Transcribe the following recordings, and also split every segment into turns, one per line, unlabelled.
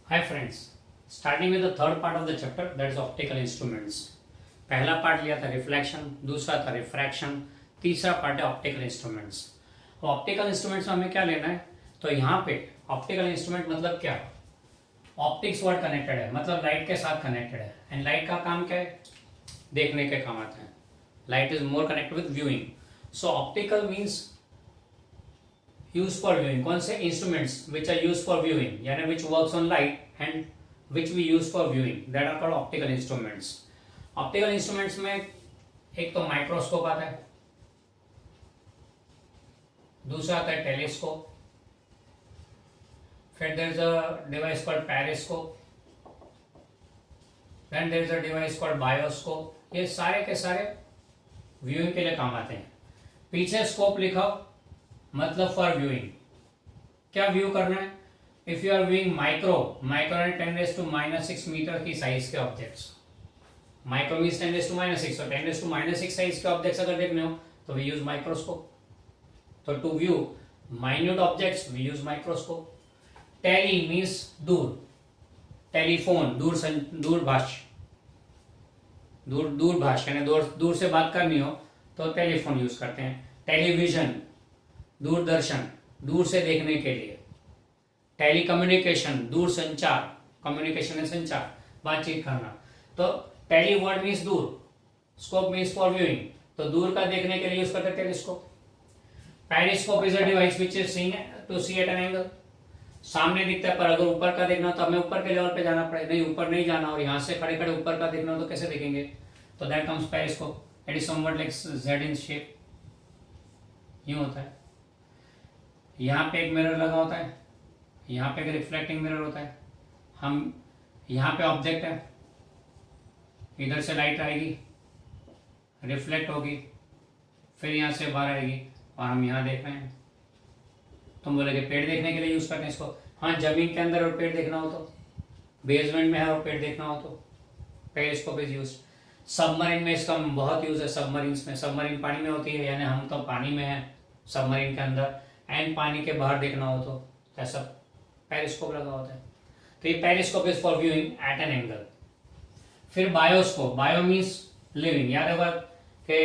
Hi friends, starting with the third part of the chapter that is optical instruments. पहला part लिया था reflection, दूसरा था refraction, तीसरा पार्ट है ऑप्टिकल इंस्ट्रूमेंट्स। ऑप्टिकल इंस्ट्रूमेंट्स में हमें क्या लेना है, तो यहाँ पे ऑप्टिकल इंस्ट्रूमेंट मतलब क्या, ऑप्टिक्स वर्ड कनेक्टेड है, मतलब लाइट के साथ कनेक्टेड है। एंड लाइट का काम क्या है, देखने के काम आता है। Light is more connected with viewing. So optical means use for viewing. कौन से instruments which are use for viewing, यानी which works on light and which we use for viewing, that are called optical instruments. Optical instruments में एक तो microscope आता है, दूसरा आता है टेलीस्कोप, फिर there is a device called periscope, then there is a device called bioscope. ये सारे के सारे व्यूइंग के लिए काम आते हैं। पीछे स्कोप लिखा मतलब फॉर व्यूइंग, क्या व्यू करना है। If you are viewing micro, micro 10⁻⁻6 metre की साइज के ऑब्जेक्ट्स, माइक्रो मीन्स 10⁻⁻6, और 10⁻⁻6 साइज के ऑब्जेक्ट्स अगर देखने हो तो वी यूज माइक्रोस्कोप। तो to view minute objects we use microscope. Tele means दूर, टेलीफोन दूरभाष, दूरभाष यानी दूर से बात करनी हो तो टेलीफोन यूज करते हैं। टेलीविजन दूरदर्शन, दूर से देखने के लिए। टेलीकम्युनिकेशन दूर संचार, कम्युनिकेशन है संचार, बातचीत करना। तो टेली वर्ड मीन्स दूर, स्कोप मीन्स फॉर व्यूइंग, तो दूर का देखने के लिए यूज करते हैं telescope. Periscope is a device which is seeing to see at an angle. सामने दिखता है, पर अगर ऊपर का देखना हो तो हमें ऊपर के लेवल पे जाना पड़ेगा, नहीं ऊपर नहीं जाना, और यहाँ से खड़े खड़े ऊपर का देखना हो तो कैसे देखेंगे, तो that comes periscope. It is somewhat like Z in shape, यूं होता है। यहाँ पे एक मिरर लगा होता है, यहाँ पे एक रिफ्लेक्टिंग मिरर होता है। हम यहाँ पे ऑब्जेक्ट है, इधर से लाइट आएगी, रिफ्लेक्ट होगी, फिर यहाँ से बाहर आएगी, और हम यहाँ देख रहे हैं। तुम बोलोगे पेड़ देखने के लिए यूज करते हैं इसको। हाँ, जमीन के अंदर और पेड़ देखना हो तो, बेसमेंट में है और पेड़ देखना हो तो पेरिस्कोप इज यूज। सबमरीन में इसका बहुत यूज है। सबमरीन्स में, सबमरीन पानी में होती है, यानी हम तो पानी में है सबमरीन के अंदर, एंड पानी के बाहर देखना हो तो ऐसा पेरिस्कोप लगा होता है। तो ये periscope is for viewing at an angle. फिर बायोस्कोप, बायो मीन्स लिविंग, याद होगा कि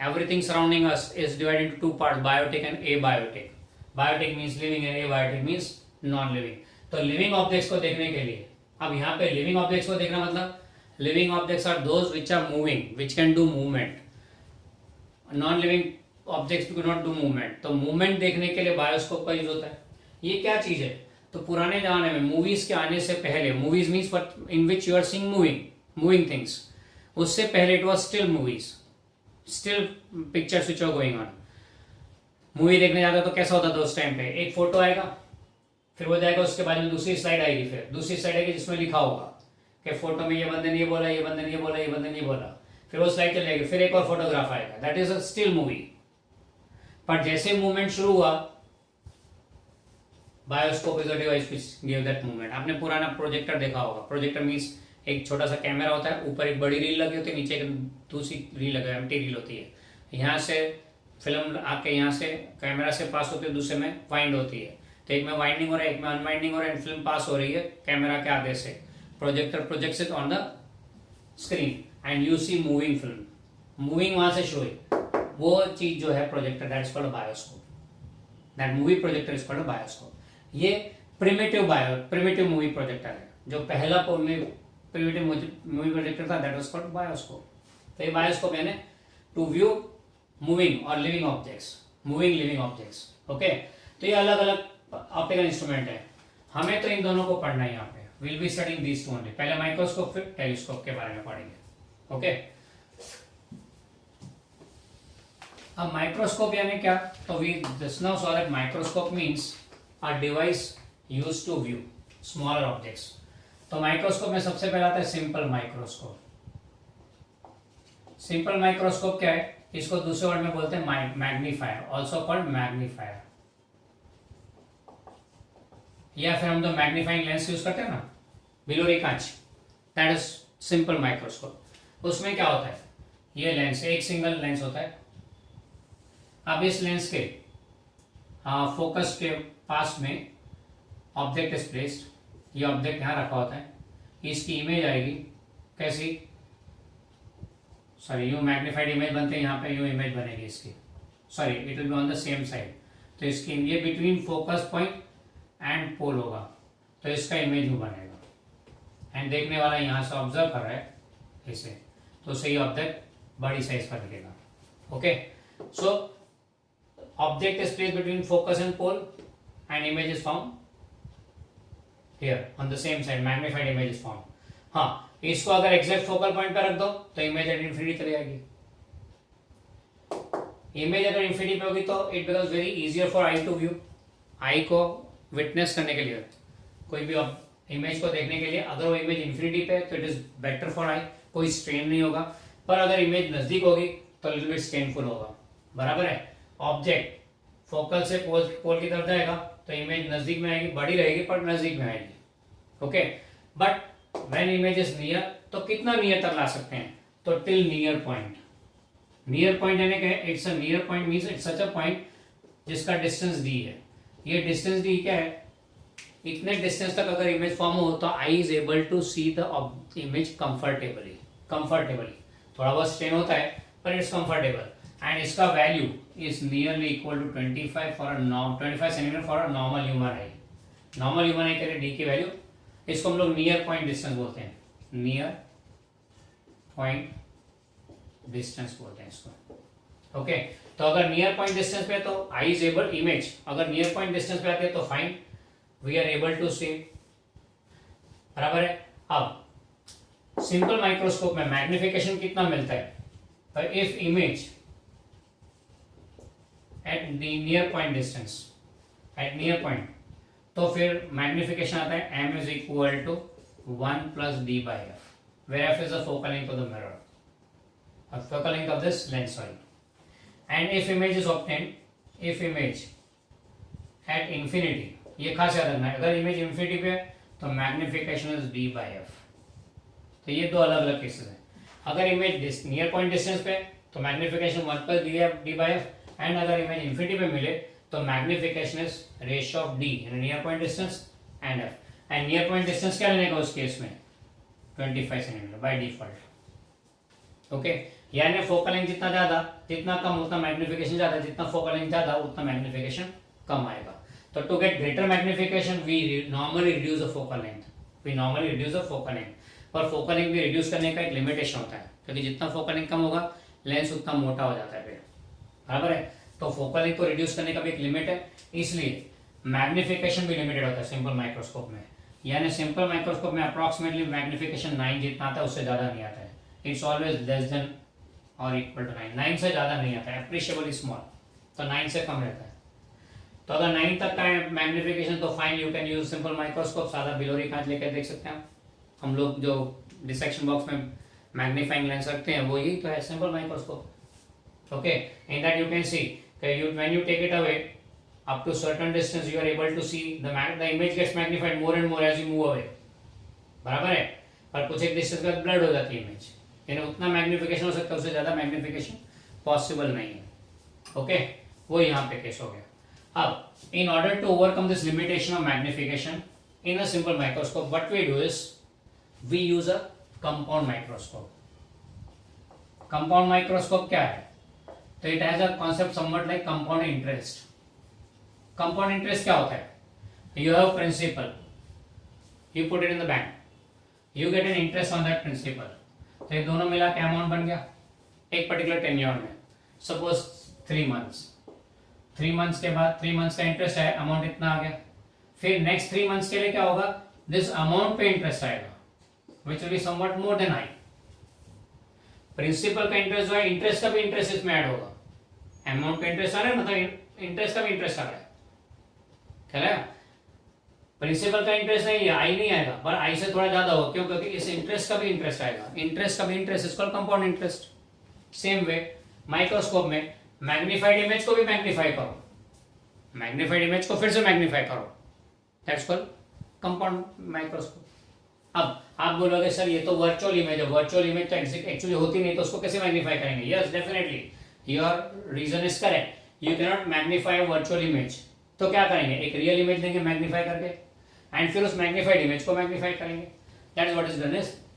everything surrounding us is divided into two parts, biotic and abiotic. Biotic means living and abiotic means non living. तो लिविंग ऑब्जेक्ट्स को देखने के लिए, अब यहाँ पे लिविंग ऑब्जेक्ट्स को देखना मतलब living objects are those which are moving, which can do movement. Non living objects do not do movement. तो मूवमेंट देखने के लिए बायोस्कोप का यूज होता है। ये क्या चीज है, तो पुराने जमाने में मूवीज के आने से पहले, movies means in which you are seeing moving things, उससे पहले it was still movies, still pictures which are going on. Movie देखने जाता तो कैसा होता था उस टाइम पे, एक फोटो आएगा, फिर वो जाएगा, उसके बाद में दूसरी स्लाइड आएगी, फिर दूसरी स्लाइड आएगी जिसमें लिखा होगा कि फोटो में ये बंदे ने ये बोला, ये बंदे ने ये बोला, ये बंदे ने ये बोला, फिर वो स्लाइड चली जाएगी, फिर एक और फोटोग्राफ आएगा, that is a still movie. पर जैसे मूवमेंट शुरू हुआ, bioscope is a device which give that movement. आपने पुराना प्रोजेक्टर देखा होगा। प्रोजेक्टर मींस एक छोटा सा कैमरा होता है, ऊपर एक बड़ी रील लगी होती है, नीचे एक दूसरी रील लगी, एम्प्टी रील होती है। यहाँ से फिल्म आके यहाँ से कैमरा से पास होती है, दूसरे में वाइंड होती है, तो एक में वाइंडिंग हो रहा है, एक में अनवाइंडिंग हो रहा है, एंड फिल्म पास हो रही है कैमरा के आगे से। Projector projects it on the screen and you see moving film. Moving वहां से शो है, वो चीज जो है projector, that is called bioscope. That movie projector is called bioscope. ये प्रिमिटिव मूवी प्रोजेक्टर है। जो पहला प्रिमिटिव मूवी प्रोजेक्टर था, दैट वाज कॉल्ड बायोस्कोप। तो ये बायोस्कोप यानी टू व्यू मूविंग और living objects, moving living objects. Okay, तो ये अलग अलग ऑप्टिकल इंस्ट्रूमेंट है। हमें तो इन दोनों को पढ़ना है। यहाँ पे will be studying these two only. पहले माइक्रोस्कोप फिर टेलीस्कोप के बारे में पढ़ेंगे। ओके, अब माइक्रोस्कोप यानी क्या, तो we just now saw that microscope means a device used to view smaller objects. तो माइक्रोस्कोप में सबसे पहला आता है सिंपल माइक्रोस्कोप। सिंपल माइक्रोस्कोप क्या है, इसको दूसरे वर्ड में बोलते हैं मैग्नीफायर, ऑल्सो कॉल्ड मैग्नीफायर। या फिर हम जो मैग्नीफाइंग लेंस यूज करते हैं ना, बिलोरी कांच, दैट इज सिंपल माइक्रोस्कोप। उसमें क्या होता है, ये लेंस एक सिंगल लेंस होता है। अब इस लेंस के फोकस के पास में ऑब्जेक्ट इज प्लेस्ड, ये ऑब्जेक्ट यहाँ रखा होता है, इसकी इमेज आएगी कैसी, सॉरी यूँ मैग्नीफाइड इमेज बनते हैं, यहाँ पे यूँ इमेज बनेगी इसकी, sorry it will be on the same side. तो इसकी ये between focus point and pole होगा, तो इसका इमेज यूँ बनेगा एंड देखने वाला यहाँ से ऑब्जर्व कर रहा है इसे, तो सही ऑब्जेक्ट बड़ी साइज का दिखेगा। Okay, so object is placed between focus and pole and image is found here on the same side, magnified image is found. हाँ, इसको अगर एग्जैक्ट फोकल पॉइंट पर रख दो तो इमेज एट इंफिनिटी चली जाएगी। इमेज अगर इंफिनिटी पे होगी तो it becomes very easier for eye to view, eye को विटनेस करने के लिए, कोई भी इमेज को देखने के लिए। अगर वो इमेज इंफिनिटी पे तो it is better for I, कोई स्ट्रेन नहीं होगा। पर अगर इमेज नजदीक होगी तो लिटिल बिट स्ट्रेनफुल होगा, बराबर है। ऑब्जेक्ट फोकल से पोल की तरफ जाएगा तो इमेज नजदीक में आएगी, बड़ी रहेगी पर नजदीक में आएगी। Okay, but when image is near, तो कितना नियर तक ला सकते हैं, तो till near point. Near point यानी कि it's a near point means it's such a point जिसका डिस्टेंस डी है। ये डिस्टेंस डी क्या है, इतने डिस्टेंस तक अगर इमेज फॉर्म हो तो eye is able to see the image comfortably. थोड़ा बहुत स्ट्रेन होता है पर इट्स कंफर्टेबल, एंड इसका value is nearly equal to 25 for a 25 centimetre for a normal human eye. Normal human eye के लिए डी की वैल्यू, इसको हम लोग नियर पॉइंट डिस्टेंस बोलते हैं, नियर पॉइंट डिस्टेंस बोलते हैं इसको। ओके, तो अगर नियर पॉइंट डिस्टेंस पे तो आई इज एबल, इमेज अगर नियर पॉइंट डिस्टेंस पे आते हैं तो fine, we are able to see, बराबर है। अब सिंपल माइक्रोस्कोप में मैग्निफिकेशन कितना मिलता है, तो if image at the near point distance, at near point, तो फिर मैग्निफिकेशन आता है m is equal to 1 plus d by f, where f is the focal length of the mirror, or focal length of this lens, sorry. And if image is obtained, if image at infinity, ये खास याद रखना है, अगर image infinity पे तो magnification is d by f। तो ये दो अलग अलग केसेस हैं। अगर इमेज नियर पॉइंट डिस्टेंस पे तो magnification 1 plus d by f, and अगर इमेज इंफिनिटी पे मिले तो magnification is ratio of d near point distance and f। And near point distance क्या लेने का उस केस में, 25 सेंटीमीटर बाय डिफॉल्ट। ओके, यानी फोकल लेंथ जितना ज्यादा, जितना कम उतना मैग्निफिकेशन ज्यादा, जितना फोकल लेंथ ज्यादा उतना मैग्निफिकेशन कम आएगा। तो to get greater magnification we normally reduce the focal length, पर फोकल लेंथ भी रिड्यूस करने का एक लिमिटेशन होता है, क्योंकि जितना फोकल लेंथ कम होगा लेंस उतना मोटा हो जाता है फिर, बराबर है। तो फोकल लेंथ को रिड्यूस करने का भी एक लिमिट है, इसलिए मैग्निफिकेशन भी लिमिटेड होता है सिंपल माइक्रोस्कोप में। यानी सिंपल माइक्रोस्कोप में अप्रॉक्सीमेटली मैग्निफिकेशन 9 जितना आता है, उससे ज्यादा नहीं आता है। इट्स ऑलवेज लेस देन और इक्वल टू 9 से ज्यादा नहीं आता है, अप्रिशिएबली स्मॉल, तो 9 से कम रहता है। तो अगर 9 तक का है मैग्निफिकेशन तो fine, you can use simple microscope, सादा बिलोरी कांच लेकर देख सकते हैं। हम लोग जो डिसेक्शन बॉक्स में मैग्नीफाइंग लेंस रखते हैं वो यही तो है, simple microscope. Okay, in that you can see when you take it away up to certain distance you are able to see the image gets magnified more and more as you move away, बराबर है। पर कुछ एक distance के बाद blood हो जाती है इमेज, यानी उतना मैग्निफिकेशन हो सकता है, उससे ज्यादा मैग्निफिकेशन पॉसिबल नहीं है। ओके, वो यहाँ पे केस हो गया। अब in order to overcome this limitation of magnification in a simple microscope what we do is we use a compound microscope. Compound microscope क्या है, तो it has a concept somewhat like compound interest. Compound interest क्या होता है, you have principal, you put it in the bank, you get an interest on that principal. तो ये दोनों मिला के अमाउंट बन गया एक पर्टिकुलर टेन्योर में, सपोज 3 मंथ्स। 3 मंथ्स के बाद 3 मंथ्स का इंटरेस्ट है, अमाउंट इतना आ गया। फिर नेक्स्ट 3 मंथ्स के लिए क्या होगा, दिस अमाउंट पे इंटरेस्ट आएगा which will be somewhat more than I. Principal का इंटरेस्ट जो है, इंटरेस्ट का भी इंटरेस्ट इसमें ऐड होगा। अमाउंट का इंटरेस्ट आ रहा है, मतलब इंटरेस्ट का भी इंटरेस्ट आ रहा है, चलेगा। प्रिंसिपल का इंटरेस्ट नहीं है, आई नहीं आएगा, पर आई से थोड़ा ज्यादा होगा, क्यों, क्योंकि इस इंटरेस्ट का भी इंटरेस्ट आएगा। इंटरेस्ट का भी interest is called compound interest. Same way microscope में मैग्नीफाइड इमेज को भी मैग्नीफाई करो, मैग्नीफाइड इमेज को फिर से मैग्नीफाई करो, दैट्स कॉल्ड कंपाउंड माइक्रोस्कोप। अब आप बोलोगे सर ये तो वर्चुअल इमेज है, वर्चुअल इमेज तो एक्चुअली होती नहीं, तो उसको कैसे मैग्नीफाई करेंगे। Yes, definitely your reason is correct, you can not magnify virtual image. तो क्या करेंगे, एक रियल इमेज लेंगे मैग्नीफाई करके, एंड फिर उस मैग्नीफाइड इमेज को मैग्नीफाई करेंगे. That is what is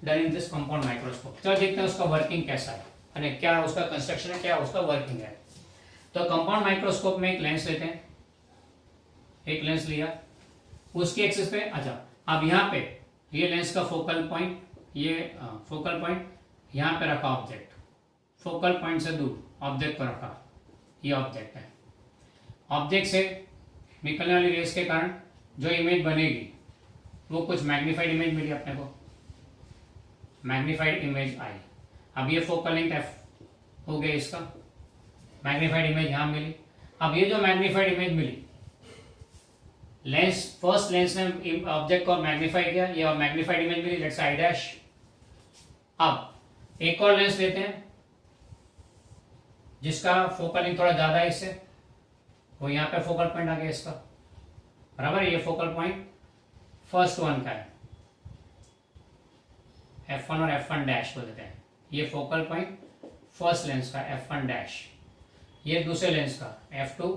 done in this compound microscope. चलो देखते हैं उसका वर्किंग कैसा है, यानी क्या उसका कंस्ट्रक्शन है, क्या उसका वर्किंग है. तो कंपाउंड माइक्रोस्कोप में एक लेंस लेते हैं, एक लेंस लिया, उसकी एक्सिस पे, अच्छा अब यहाँ पे ये लेंस का फोकल पॉइंट, ये फोकल पॉइंट यहाँ पे रखा ऑब्जेक्ट, फोकल पॉइंट से दूर ऑब्जेक्ट पर रखा, ये ऑब्जेक्ट है. ऑब्जेक्ट से निकलने वाली रेस के कारण जो इमेज बनेगी वो कुछ मैग्नीफाइड इमेज मिली अपने को, मैग्नीफाइड इमेज आई. अब ये फोकल लेंथ एफ हो गया, इसका मैग्नीफाइड इमेज यहाँ मिली. अब ये जो मैग्नीफाइड इमेज मिली, लेंस, फर्स्ट लेंस ने ऑब्जेक्ट को मैग्नीफाई किया, ये मैग्नीफाइड इमेज मिली, लेट्स आई डैश. अब एक और लेंस लेते हैं जिसका फोकल लेंथ थोड़ा ज्यादा है इससे, वो यहाँ पे फोकल पॉइंट आ गया इसका, बराबर. ये फोकल पॉइंट फर्स्ट वन का है, F1 और F1 डैश को देते हैं. ये फोकल पॉइंट फर्स्ट लेंस का F1 डैश, ये दूसरे लेंस का F2,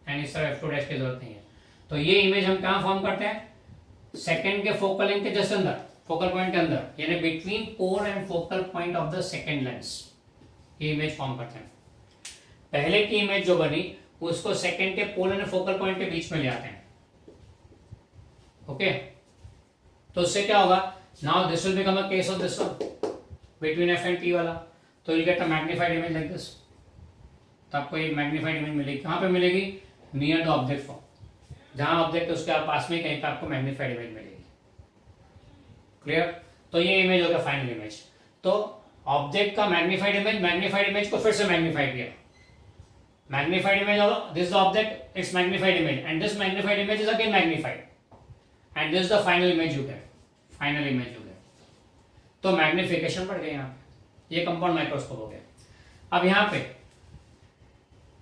एंड इस तरह F2 डैश की जरूरत नहीं है. तो ये इमेज हम कहाँ फॉर्म करते हैं, सेकेंड के फोकल लेंथ के जस्ट अंदर, फोकल पॉइंट के अंदर, यानी between pole and focal point of the second lens, ये इमेज फॉर्म करते हैं. पहले की इमेज जो बनी उसको सेकेंड के पोल एंड फोकल पॉइंट के बीच में ले आते हैं. ओके, तो उससे क्या होगा, now this will become a case of this one between F and P वाला. तो you get a magnified image like this. तो आपको एक मैग्नीफाइड इमेज मिलेगी, कहां पे मिलेगी, नियर द ऑब्जेक्ट फॉर्म, जहां ऑब्जेक्ट है उसके पास में कहीं पे आपको मैग्नीफाइड इमेज मिलेगी. क्लियर. तो ये इमेज हो गया फाइनल इमेज. तो ऑब्जेक्ट का मैग्नीफाइड इमेज को फिर से मैग्नीफाई किया, magnified image of this is the object, its magnified image, and this magnified image is again magnified, and this is the final image you get, final image you get. तो magnification बढ़ गया यहाँ पे, ये compound microscope हो गया. अब यहाँ पे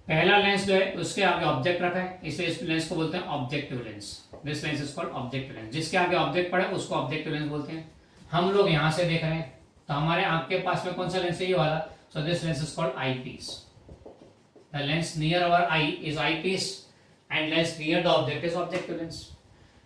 पहला लेंस जो है उसके आगे ऑब्जेक्ट रखा है, इसलिए इस लेंस को बोलते हैं objective lens. This lens is called objective lens. जिसके आगे ऑब्जेक्ट पड़ा है उसको ऑब्जेक्टिव लेंस बोलते हैं. हम लोग यहाँ से देख रहे हैं तो हमारे आंख के पास में कौन सा लेंस है, ये वाला. So this lens is called eyepiece. The lens near our eye is eyepiece and lens near the object is objective lens.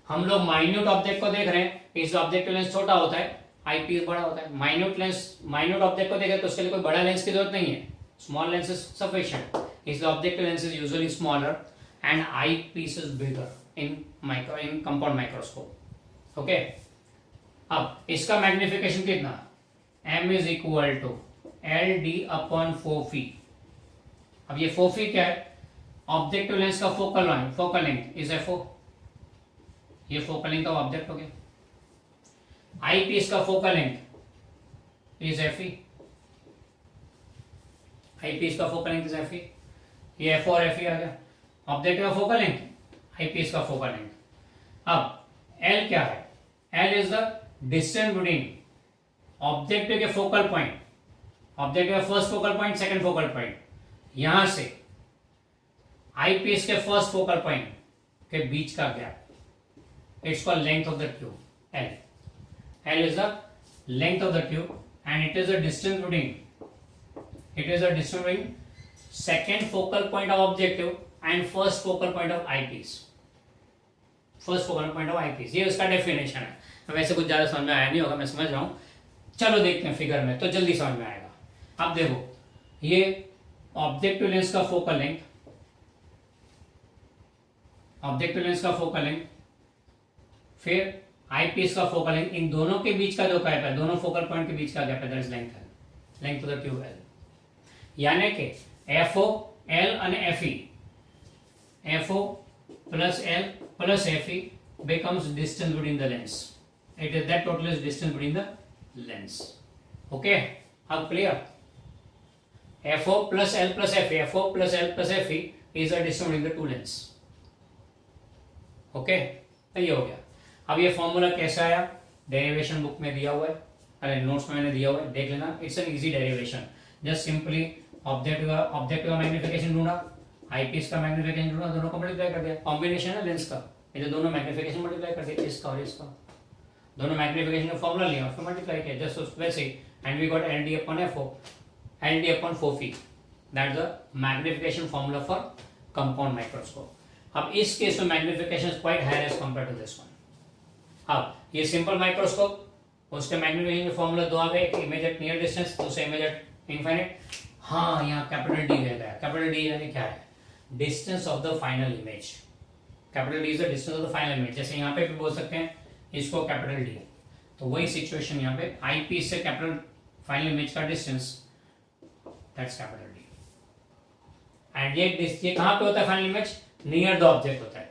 हम लोग माइन्यूट ऑब्जेक्ट को देख रहे हैं, इस ऑब्जेक्टिव लेंस छोटा होता है, आईपीस बड़ा होता है. माइन्यूट ऑब्जेक्ट को देख रहे हैं तो उसके लिए कोई बड़ा लेंस की जरूरत नहीं है, स्मॉल लेंस इज सफिशिएंट. इसलिए objective lens is usually smaller and eyepiece is bigger in compound microscope. Okay, अब इसका मैग्निफिकेशन कितना, m is equal to LD/4φ. अब ये 4φ क्या है, ऑब्जेक्टिव लेंस का फोकल लेंथ इज FO, ये फोकल लेंथ का ऑब्जेक्ट हो गया. आई पीस का focal length is FE, eyepiece का फोकल लेंथ इज FE. ये FO और FE आ गया. ऑब्जेक्टिव का फोकल लेंथ, आई पीस का फोकल लेंथ. अब L क्या है, L is the distance between objective के फोकल पॉइंट, ऑब्जेक्टिव का first focal point, second focal point, यहां से आई पीस के फर्स्ट फोकल पॉइंट के बीच का gap, it's called length of the tube. L is the length of the tube and it is a distance between second focal point of objective and first focal point of eyepiece. First focal point of eyepiece, ये उसका definition है. वैसे कुछ ज्यादा समझ में आया नहीं होगा, मैं समझ रहा हूं. चलो देखते हैं फिगर में, तो जल्दी समझ में आएगा. अब देखो, ये ऑब्जेक्टिव लेंस का फोकल लेंथ, ऑब्जेक्टिव लेंस का फोकल लेंथ, फिर आई पीस का फोकल लेंथ, इन दोनों के बीच का जो गैप है, दोनों फोकल पॉइंट के बीच का गैप है, दैट इज लेंथ है, length of the tube L. यानी कि FO, L અને FE, FO plus L plus FE becomes distance between the lens. It is that total is distance between the lens. Okay, how clear? FO plus L plus FE, FO plus L plus FE is a distance between the two lens. Okay, तो ये हो गया. अब ये formula कैसा आया, derivation book में दिया हुआ है, अरे नोट्स में मैंने दिया हुआ है, देख लेना. It's an easy derivation. Just simply object का मैग्निफिकेशन ढूंढा, आई पीस का मैग्निफिकेशन ढूंढा, दोनों को मल्टीप्लाई कर दिया. कॉम्बिनेशन है लेंस का, ये जो दोनों मैग्निफिकेशन मल्टीप्लाई कर दिया, इसका और इसका, दोनों मैग्निफिकेशन का फॉर्मूला लिया, उसको मल्टीप्लाई किया, जस्ट वैसे ही, and we got LD/FO, LD/4φ. That is the magnification formula for compound microscope. अब इस केस में magnification is quite higher as compare to this one. अब ये सिंपल माइक्रोस्कोप, उसके मैग्नीफिकेशन के फॉर्मूला दो आ गए, एक इमेज एट नियर डिस्टेंस, दूसरा इमेज एट इनफाइनाइट। हाँ, यहाँ कैपिटल डी दे गया। कैपिटल डी यानी क्या है? Distance of the final image. Capital D is the distance of the final image. जैसे यहाँ पे भी बोल सकते हैं इसको कैपिटल डी, तो वही सिचुएशन यहाँ पे आई पीस से कैपिटल फाइनल इमेज का distance, that's capital D. And ये कहाँ पे होता है final image? Near the object होता है,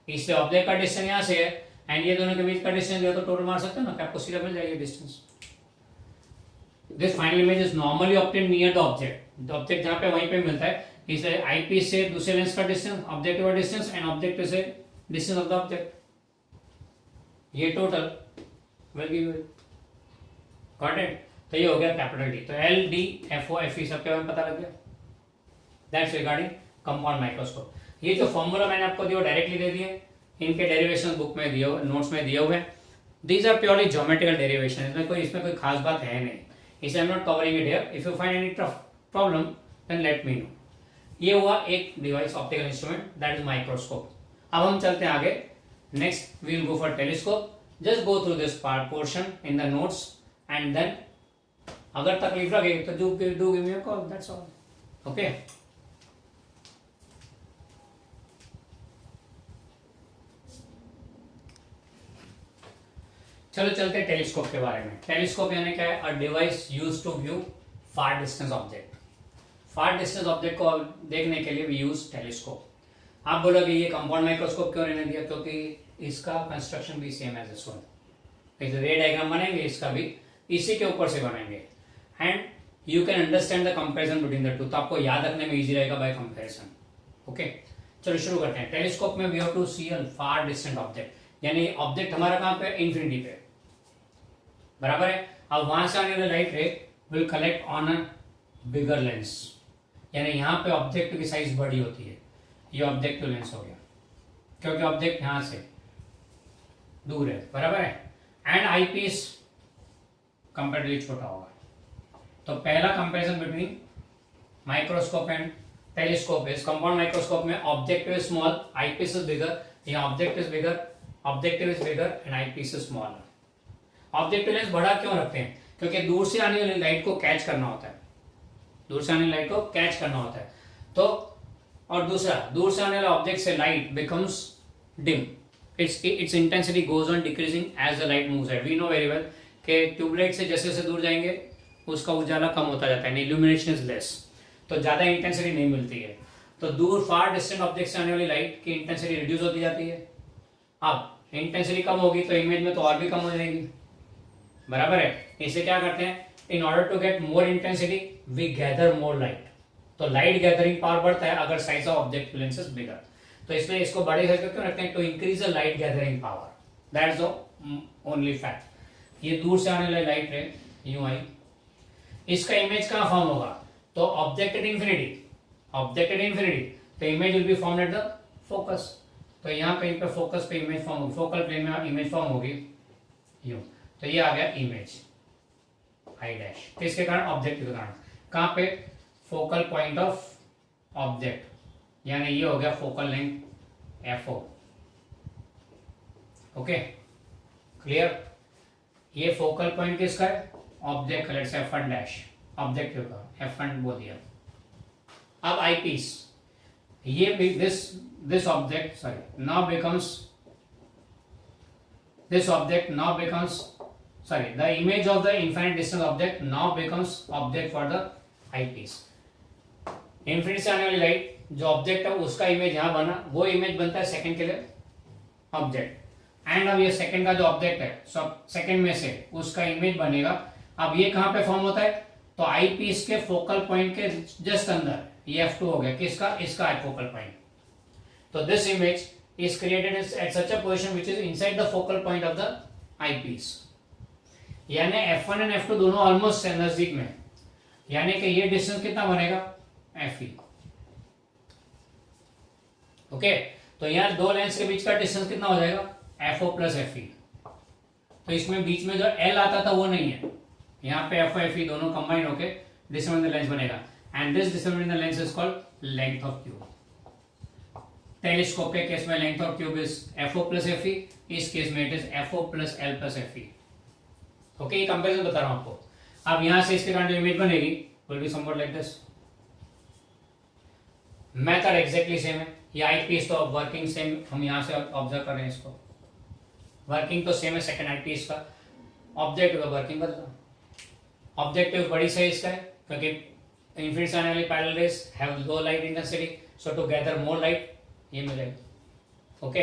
इसलिए ऑब्जेक्ट का डिस्टेंस यहाँ से है एंड ये दोनों के बीच का डिस्टेंस दिया तो टोटल मार सकते हो ना, आपको सीधा मिल जाएगा distance. This final image is normally obtained near the object. Object जहाँ पे वहीं पे मिलता है, इसलिए आई पीस से दूसरे लेंस का distance, objective distance and objective से डिस्टेंस ऑफ द ऑब्जेक्ट, ये total will give you. Got it? तो ये हो गया कैपिटल डी। तो L D F O F E सब के बारे में पता लग गया। That's regarding compound microscope. ये जो फॉर्मूला मैंने आपको दिया डायरेक्टली दे दिए, इनके डेरिवेशन बुक में दिए हुए, नोट्स में दिए हुए हैं। These are purely geometrical derivation, इसमें कोई खास बात है नहीं, इसलिए I am not covering it here. If you find any problem then let me know. ये हुआ एक device, optical instrument, that is microscope. अब हम चलते हैं आगे। Next we will go for telescope. Just go through this part portion in the notes and then अगर तकलीफ लगे तो do give me a call, that's all. Okay, चलो चलते हैं टेलीस्कोप के बारे में। टेलीस्कोप यानी क्या है? A device used to view far distance object. Far distance object को देखने के लिए वी यूज टेलीस्कोप। आप बोलोगे ये कंपाउंड माइक्रोस्कोप क्यों रहने दिया? क्योंकि इसका कंस्ट्रक्शन भी सेम एज दिस वन। एक रे डायग्राम बनेंगे, इसका भी इसी के ऊपर से बनाएंगे and you can understand the comparison between the two. तो आपको याद रखने में इजी रहेगा बाय कंपैरिजन। ओके, चलो शुरू करते हैं। टेलीस्कोप में we have to see a far distant object, यानी ऑब्जेक्ट हमारा कहां पे? इन्फिनिटी पे, बराबर है। अब वहां से आने वाली लाइट रे will collect on a bigger lens, यानी यहां पे ऑब्जेक्ट की साइज बड़ी होती है। ये ऑब्जेक्टिव लेंस हो गया, क्योंकि ऑब्जेक्ट यहां से दूर है, बराबर है। एंड आई पीस कंपेरेटिवली छोटा होगा। तो पहला comparison between microscope and telescope is compound microscope में objective is small, eyepiece is bigger, या objective is bigger and eyepiece is smaller. Objective lens बड़ा क्यों रखते हैं? क्योंकि दूर से आने वाली लाइट को कैच करना होता है, दूर से आने वाली लाइट को कैच करना होता है। तो और दूसरा, दूर से आने वाले ऑब्जेक्ट से light becomes dim, its intensity goes on decreasing as the light moves ahead. We know very well कि ट्यूबलाइट से जैसे जैसे दूर जाएंगे उसका उजाला कम होता जाता है, illumination is less, तो ज्यादा इंटेंसिटी नहीं मिलती है। तो दूर फार डिस्टेंट ऑब्जेक्ट से आने वाली लाइट की इंटेंसिटी रिड्यूस होती जाती है। अब इंटेंसिटी कम होगी तो इमेज में तो और भी कम हो जाएगी, बराबर है। इसे क्या करते हैं? In order to get more intensity we gather more light. तो लाइट गैदरिंग पावर बढ़ता है अगर size of object lens is bigger, तो इसलिए इसको बड़े करके क्यों रखते हैं? To increase the light gathering power, that's the only fact. ये दूर से आने वाली लाइट रे यूं आई, इसका इमेज कहां फॉर्म होगा? तो ऑब्जेक्ट एट इंफिनिटी, तो image will be form at the focus. तो यहाँ कहीं पे फोकस पे इमेज फॉर्म होगी, फोकल प्लेन में इमेज फॉर्म होगी यूं। तो ये आ गया इमेज आई डैश, किसके कारण? ऑब्जेक्ट के कारण। कहां पे? फोकल पॉइंट ऑफ ऑब्जेक्ट, यानी ये हो गया focal length F O. Okay, clear? ये फोकल पॉइंट किसका है? ऑब्जेक्ट का, let's say F1 dash, objective का F1 बोल दिया। अब आई पीस, ये this object now becomes the image of the infinite distance object now becomes object for the eyepiece. Infinity से आने वाली लाइट जो ऑब्जेक्ट है उसका इमेज यहां बना, वो इमेज बनता है सेकंड के लिए ऑब्जेक्ट। एंड अब ये सेकंड का जो ऑब्जेक्ट है, सेकंड में से उसका इमेज बनेगा। अब ये कहां पे फॉर्म होता है? तो आई पीस के फोकल पॉइंट के जस्ट अंदर, ये F2 हो गया, किसका? इसका है फोकल पॉइंट। तो this image is created at such a position which is inside the focal point of the eyepiece. यानी F1 और F2 दोनों ऑलमोस्ट नजदीक में, यानी कि ये डिस्टेंस कितना बनेगा? Fe. ओके, तो यहाँ दो लेंस के बीच का डिस्टेंस कितना हो जाएगा? FO plus Fe। तो इसमें बीच में जो L आता था वो नहीं है, यहाँ पे FO Fe दोनों कंबाइन होके डिस्टेंस इन द लेंस बनेगा। And this distance in the lens is called length of tube. Telescope के केस में length of tube is FO plus FE, इस केस में it is FO plus L plus FE। Okay, ये comparison बता रहा हूं आपको। अब यहां से इसके कारण जो इमेज बनेगी will be somewhat like this. Method exactly same है, ये आई पीस तो वर्किंग सेम हम यहां से ऑब्जर्व कर रहे हैं, इसको वर्किंग तो सेम है सेकंड आई पीस का, ऑब्जेक्टिव का वर्किंग बदला। ऑब्जेक्टिव बड़ी साइज इसका है क्योंकि इन्फिनिट आने वाली parallel rays have low light intensity, so to gather more light ये मिलेगा। ओके,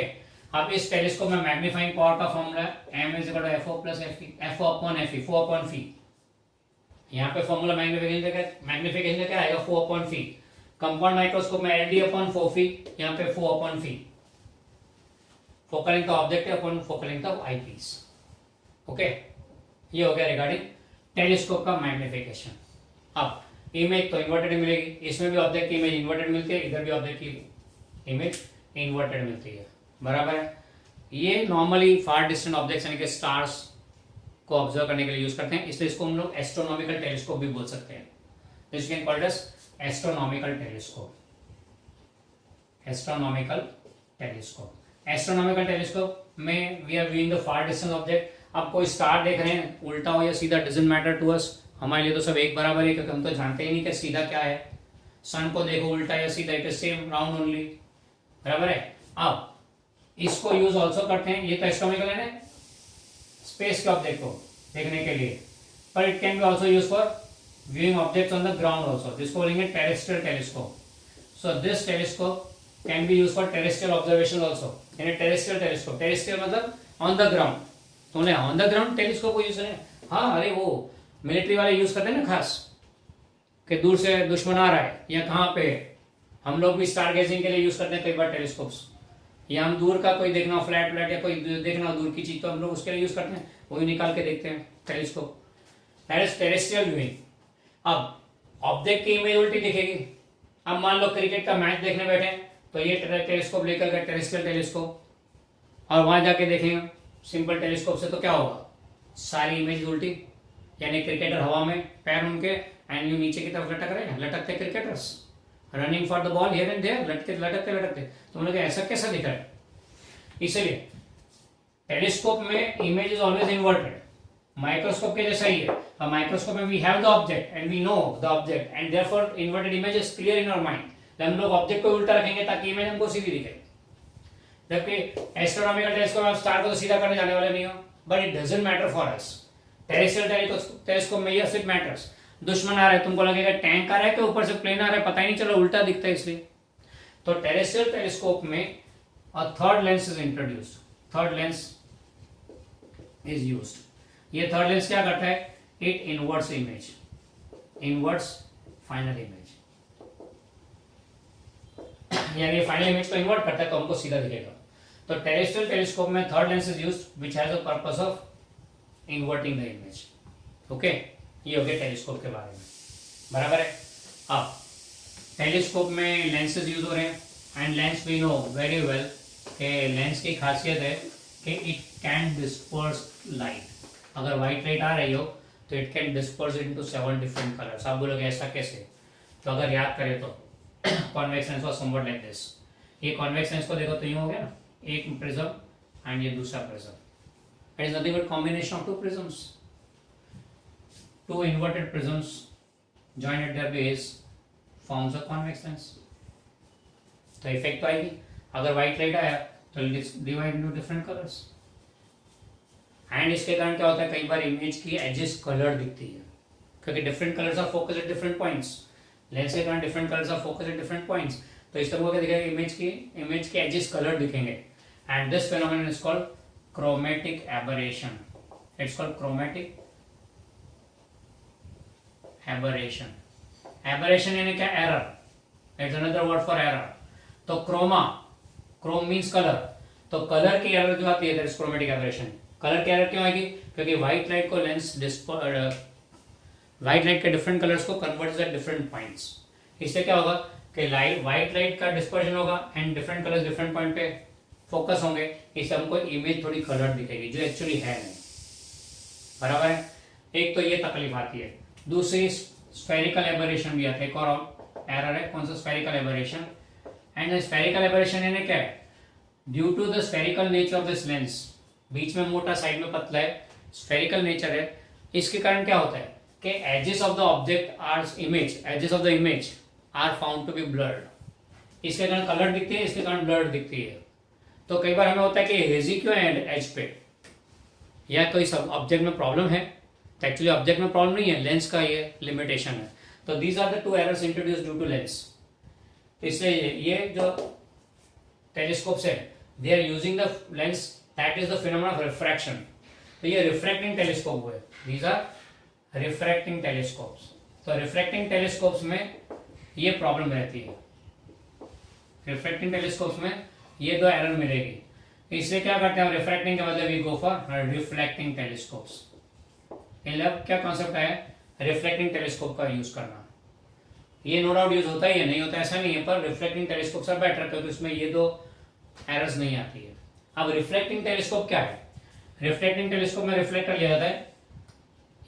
अब इस टेलीस्कोप में मैग्नीफाइंग पावर का formula m is equal to FO plus FE, FO upon FE, FO upon FE. यहाँ पे फॉर्मूला मैग्निफिकेशन का क्या आएगा, FO upon FE. Compound microscope में LD अपॉन 4φ, यहाँ पे FO upon phi. Focal length of object upon focal length of eyepiece. Okay, ये हो गया रिगार्डिंग टेलीस्कोप का मैग्निफिकेशन। अब इमेज तो इन्वर्टेड मिलेगी, इसमें भी ऑब्जेक्ट की इमेज इन्वर्टेड मिलती है, इधर भी ऑब्जेक्ट की इमेज इन्वर्टेड मिलती है, बराबर है। ये नॉर्मली फार डिस्टेंट ऑब्जेक्ट्स यानी कि स्टार्स को ऑब्जर्व करने के लिए यूज करते हैं, इसलिए इसको हम लोग एस्ट्रोनॉमिकल टेलीस्कोप भी बोल सकते हैं। This can called as astronomical telescope. Astronomical telescope, astronomical telescope में we are viewing the far distant object. आप कोई स्टार देख रहे हैं उल्टा हो या सीधा, डजंट मैटर टू अस, हमारे लिए तो सब एक बराबर है क्योंकि हम तो जानते ही नहीं कि सीधा क्या है। सन को देखो उल्टा या सीधा, it is same round only, बराबर है। अब इसको यूज ऑल्सो करते हैं, ये तो एस्ट्रोनॉमिकल है ना, स्पेस के ऑब्जेक्ट को देखने के लिए, पर it can be also use for viewing objects on the ground also, जिसको बोलेंगे terrestrial telescope. So this telescope can be use for terrestrial observation also, यानी टेरेस्ट्रियल टेलीस्कोप, टेरेस्ट्रियल मतलब ऑन द ग्राउंड। तुमने ऑन द ग्राउंड टेलीस्कोप को use करें, हाँ, अरे वो मिलिट्री वाले यूज करते हैं ना खास, कि दूर से दुश्मन आ रहा है या कहाँ पे। हम लोग भी स्टार गेजिंग के लिए यूज करते हैं कई बार टेलीस्कोप्स, या हम दूर का कोई देखना हो फ्लैट व्लैट या कोई देखना हो दूर की चीज, तो हम लोग उसके लिए यूज करते हैं, वही निकाल के देखते हैं telescope. That is terrestrial viewing. अब ऑब्जेक्ट की इमेज उल्टी दिखेगी। अब मान लो क्रिकेट का मैच देखने बैठे तो ये टेलीस्कोप लेकर गए टेरेस्ट्रियल टेलीस्कोप, और वहां जाके देखेंगे सिंपल टेलीस्कोप से, तो क्या होगा, सारी इमेज उल्टी, यानी क्रिकेटर हवा में पैर उनके एंड यू नीचे की तरफ लटक रहे हैं, लटकते cricketers running for the ball here and there, लटकते लटकते लटकते, तो उन्हें ऐसा कैसा दिख रहा है। इसलिए टेलीस्कोप में image is always inverted, microscope के जैसा ही है। अब माइक्रोस्कोप में we have the object and we know the object and therefore inverted image is clear in our mind. हम लोग ऑब्जेक्ट को उल्टा रखेंगे ताकि इमेज हमको सीधी दिखे, जबकि एस्ट्रोनॉमिकल टेलीस्कोप में आप स्टार को तो सीधा करने जाने वाले नहीं हो, but it doesn't matter for us. Terrestrial telescope में यस इट मैटर्स। दुश्मन आ रहा है, तुमको लगेगा टैंक आ रहा है कि ऊपर से प्लेन आ रहा है, पता ही नहीं चला, उल्टा दिखता है इसलिए। तो टेरेस्ट्रियल टेलीस्कोप में a third lens is introduced, third lens is used। ये थर्ड लेंस क्या करता है, it inverts image, inverts final image, यानी फाइनल इमेज को इन्वर्ट करता है तो हमको सीधा दिखेगा। तो टेरेस्ट्रियल टेलीस्कोप में third lens is used which has a purpose of inverting the image. Okay, ये हो गया टेलीस्कोप के बारे में, बराबर है। अब टेलीस्कोप में लेंसेज यूज हो रहे हैं and lens we know very well कि लेंस की खासियत है कि इट कैन डिस्पर्स लाइट। अगर व्हाइट लाइट आ रही हो तो it can disperse into 7 different colours. आप बोलोगे ऐसा कैसे, तो अगर याद करें तो convex lens was somewhat like this. ये कॉन्वेक्स लेंस को देखो तो यूं हो गया ना, एक प्रिज्म एंड ये दूसरा prism, it is nothing but combination of two prisms, two inverted prisms joined at their base forms a convex lens। तो इफेक्ट तो आएगी, अगर व्हाइट लाइट आया तो divide into different colours. And इसके कारण क्या होता है, कई बार इमेज की एजेस कलर दिखती है क्योंकि different colours are focus at different points. Lens के कारण different colours are focus at different points, तो इस तरह क्या दिखेगा, इमेज के एजेस कलर दिखेंगे। And this phenomenon is called chromatic aberration. It's called chromatic aberration. Aberration यानी क्या, error, it's another word for error. तो क्रोमा, क्रोम मींस कलर, तो कलर की एरर जो आती है that is chromatic aberration. Colour की एरर क्यों आएगी, क्योंकि व्हाइट लाइट को लेंस व्हाइट लाइट के डिफरेंट कलर्स को कन्वर्ट्स एट डिफरेंट पॉइंट्स। इससे क्या होगा कि व्हाइट लाइट का डिस्पर्शन होगा and different colours different point पे फोकस होंगे, इससे हमको इमेज थोड़ी कलर दिखेगी जो एक्चुअली है नहीं, बराबर है। एक तो ये तकलीफ आती है। दूसरी स्फेरिकल एबरेशन भी आता है, एक और एरर है, कौन सा, spherical aberration. And spherical aberration यानी क्या है, due to the spherical nature of this lens, बीच में मोटा साइड में पतला है, स्फेरिकल नेचर है, इसके कारण क्या होता है कि edges of the object or image, edges of the image are found to be blurred, इसके कारण कलर दिखती है, इसके कारण ब्लर्ड दिखती है। तो कई बार हमें होता है कि हेजी क्यों है एज पे, या कोई सब ऑब्जेक्ट में प्रॉब्लम है, तो एक्चुअली ऑब्जेक्ट में प्रॉब्लम नहीं है, लेंस का ये लिमिटेशन है। तो these are the two errors introduce due to lens. इसलिए ये जो टेलीस्कोप्स है, they are using the lens that is the phenomena of refraction. तो ये रिफ्रैक्टिंग टेलीस्कोप हुए, दीज आर रिफ्रैक्टिंग टेलीस्कोप्स। तो रिफ्रैक्टिंग टेलीस्कोप्स में ये प्रॉब्लम रहती है, रिफ्रैक्टिंग टेलीस्कोप्स में ये दो एरर मिलेगी। इसलिए क्या करते हैं हम, रिफ्रैक्टिंग के बदले we go for reflecting telescopes. अब क्या कॉन्सेप्ट है, रिफ्लेक्टिंग टेलीस्कोप का यूज करना। ये नो डाउट यूज होता ही है, नहीं होता ऐसा नहीं है, पर रिफ्लेक्टिंग टेलीस्कोप से बेटर क्योंकि उसमें ये दो एरर्स नहीं आती है। अब रिफ्लेक्टिंग टेलीस्कोप क्या है, रिफ्लेक्टिंग टेलीस्कोप में रिफ्लेक्टर लिया जाता है,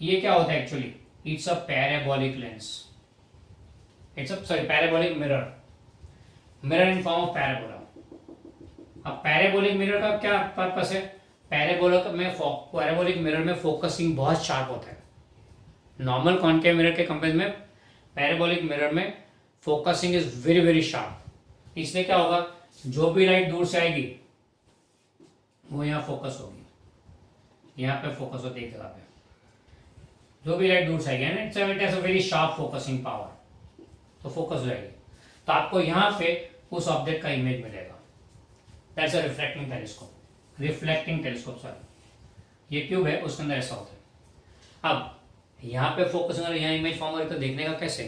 ये क्या होता है actually, it's a parabolic lens, it's a sorry parabolic mirror, mirror in form of parabola. अब पैराबोलिक मिरर का क्या पर्पस है, पैराबोलिक मिरर में फोकसिंग बहुत शार्प होता है, नॉर्मल कॉनकेव मिरर के कंपेरिजन में पैराबोलिक मिरर में focusing is very very sharp. इसलिए क्या होगा, जो भी लाइट दूर से आएगी वो यहाँ फोकस होगी, यहाँ पे फोकस होती है एक जगह पे, जो भी लाइट दूर से आएगी it has a very sharp focusing power, तो फोकस हो जाएगी, तो आपको यहाँ पे उस ऑब्जेक्ट का इमेज मिलेगा। That's a reflecting telescope, reflecting telescope sorry, ये ट्यूब है उसके अंदर ऐसा होता है। अब यहाँ पे फोकस अगर यहाँ इमेज फॉर्म हो रही तो देखने का कैसे,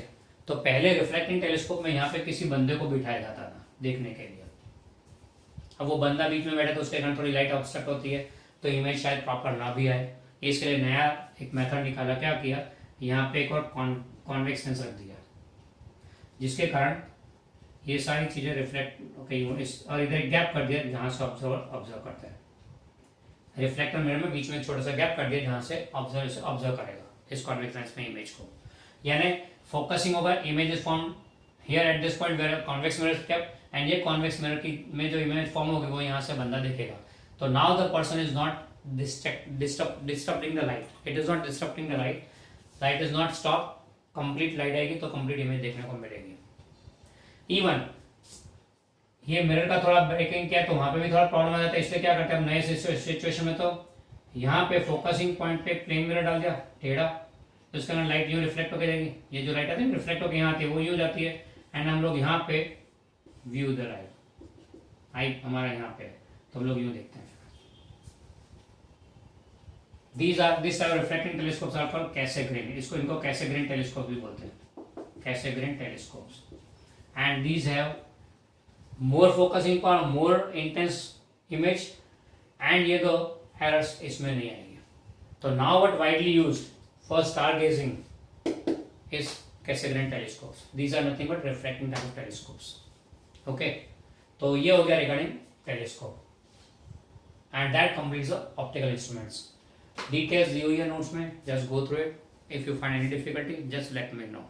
तो पहले रिफ्लेक्टिंग टेलीस्कोप में यहाँ पे किसी बंदे को बिठाया जाता था देखने के लिए। अब वो बंदा बीच में बैठा तो उसके कारण थोड़ी लाइट ऑब्स्ट्रक्ट होती है, तो इमेज शायद प्रॉपर ना भी आए, इसके लिए नया एक मेथड निकाला, क्या किया, यहाँ पे एक और कॉन्वेक्स लेंस रख दिया, जिसके कारण ये सारी चीजें रिफ्लेक्ट और इधर गैप कर दिया जहां से ऑब्जर्व करता है, रिफ्लेक्टर मिरर में बीच में छोटा सा गैप कर दिया जहां से ऑब्जर्व करेगा इस कॉन्वेक्स लेंस में इमेज को, यानी फोकसिंग होगा, image is form here at this point where convex mirror kept, and ये कॉन्वेक्स मिरर की में जो इमेज फॉर्म होगी वो यहाँ से बंदा देखेगा। तो now the person is not disturbing the light, it is not disturbing the light, light is not stop, complete light आएगी तो कंप्लीट इमेज देखने को मिलेगी। इवन ये मिरर का थोड़ा ब्रेकिंग किया तो वहां पे भी थोड़ा प्रॉब्लम आ जाता है, इसलिए क्या करते हैं हम नए सिचुएशन में, तो यहाँ पे फोकसिंग पॉइंट पे प्लेन मिरर डाल दिया टेढ़ा, तो इसके कारण लाइट यूं रिफ्लेक्ट होकर जाएगी, ये जो लाइट आती है रिफ्लेक्ट होकर यहाँ आती है वो यूं जाती है, एंड हम लोग यहाँ पे व्यू द लाइट, आई हमारा यहाँ पे तो हम लोग यूं देखते हैं। This type reflecting telescopes are called Cassegrain, इसको इनको कैसेग्रेन टेलीस्कोप भी बोलते हैं, Cassegrain telescopes, and these have more focusing power, more intense image, and ये दो errors इसमें नहीं आएंगे। तो now what widely used for stargazing is Cassegrain telescopes. These are nothing but refracting type of telescopes. Okay, तो ये हो गया regarding telescope, and that completes the optical instruments. Details दी हुई है notes में, just go through it. If you find any difficulty, just let me know.